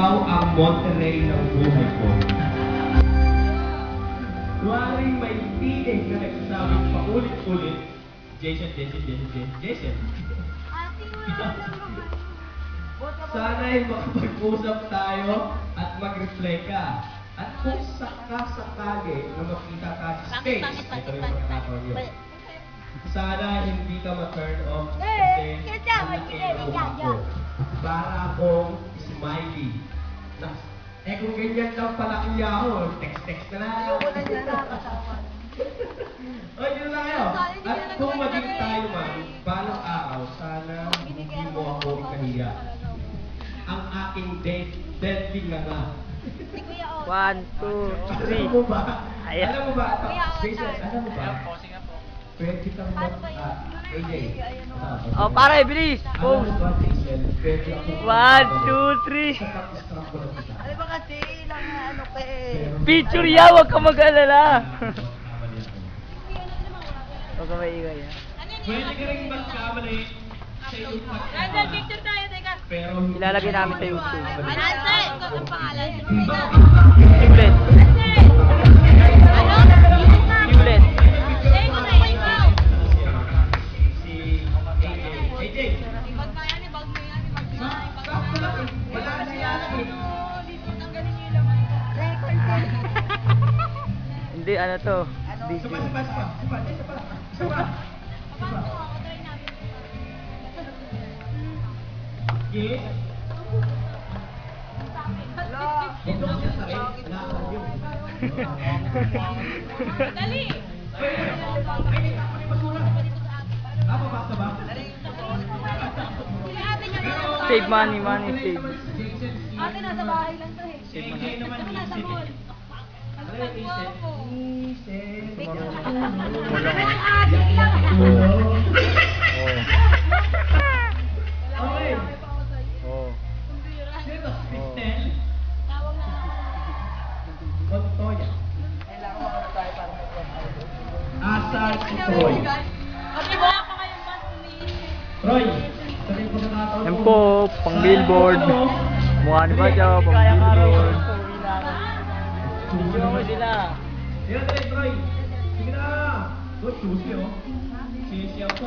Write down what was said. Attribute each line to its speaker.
Speaker 1: ikaw ang Monterrey ng buhay ko. Waring may tinig na nagsasabing paulit-ulit, Jason. Sana'y makapag-usap tayo at mag-reflect ka. At kung sakasakali na makita ka sa stage, ito yung pagkakataon yun. Sana hindi ka ma-turn off kasi ang laki ng mukha ko. Para akong smiley. Kung ganyan lang pala kaya ako, text na lang.
Speaker 2: Ayoko na niya nakakatawa.
Speaker 1: O, yun lang kayo. At kung maging tayo man, balang araw, sana hindi mo ako ikahiya. Ang aking deadly nga nga.
Speaker 3: 1, 2, 3.
Speaker 1: Alam mo ba?
Speaker 3: Ayan.
Speaker 1: Alam mo ba?
Speaker 2: Kuya,
Speaker 1: Jason,
Speaker 2: Otar.
Speaker 1: alam mo ba? Pwede kang
Speaker 2: Paano ba yun?
Speaker 1: AJ.
Speaker 3: Oh, pare, bilis.
Speaker 1: Alam mo
Speaker 3: Pose.
Speaker 1: ba, Jason? Pwede akong
Speaker 3: 1, 2, 3.
Speaker 1: sa pag-strap ko lang kita.
Speaker 2: Ano ba kasi ilang ano ka eh.
Speaker 3: Picture ya, huwag ka mag-alala. Huwag ka maingay ha.
Speaker 1: Pwede ka rin magkamali sa iyong pagkakamali.
Speaker 2: Picture tayo, teka.
Speaker 1: Pero
Speaker 3: Ilalagay namin sa YouTube.
Speaker 2: Nancy! Ikaw ang pangalan.
Speaker 3: Ulit.
Speaker 2: Ano?
Speaker 3: Ulit.
Speaker 1: si AJ.
Speaker 2: Ibag na yan, ibag mo yan, ibag mo yan, ibag mo
Speaker 1: Sakto lang
Speaker 2: yan.
Speaker 1: eh. Wala na yan eh.
Speaker 2: Tanggalin niyo yung laman ko. Record.
Speaker 3: Hindi, ano to?
Speaker 1: Isa pa.
Speaker 2: Paano ko? Try namin.
Speaker 1: Yes.
Speaker 2: Hello.
Speaker 1: Ito kasi sa akin. Nakakal yun.
Speaker 2: Dali!
Speaker 1: Mabasa ba?
Speaker 2: Sila ate niya na.
Speaker 3: Save money, save.
Speaker 2: Ate nasa bahay lang to eh.
Speaker 3: Save
Speaker 1: AJ
Speaker 3: money.
Speaker 1: naman
Speaker 2: Ito nasa
Speaker 1: isip.
Speaker 2: mall.
Speaker 1: Ano yung isip? Isip.
Speaker 3: Kulang.
Speaker 2: Adik lang.
Speaker 1: Okay.
Speaker 3: Oh.
Speaker 1: Sino to? Cristel?
Speaker 2: Tawag na.
Speaker 1: Montoya. Asal si Troy.
Speaker 2: Ate, wala pa kayong bus umiisip.
Speaker 1: Troy, sabihin ko na nakataon
Speaker 3: Yan po, pang billboard. Mukha ni Badya, pang billboard. Video ko sila.
Speaker 1: Sige na, Troy. Sige na. Good, susi oh. Sisi ako.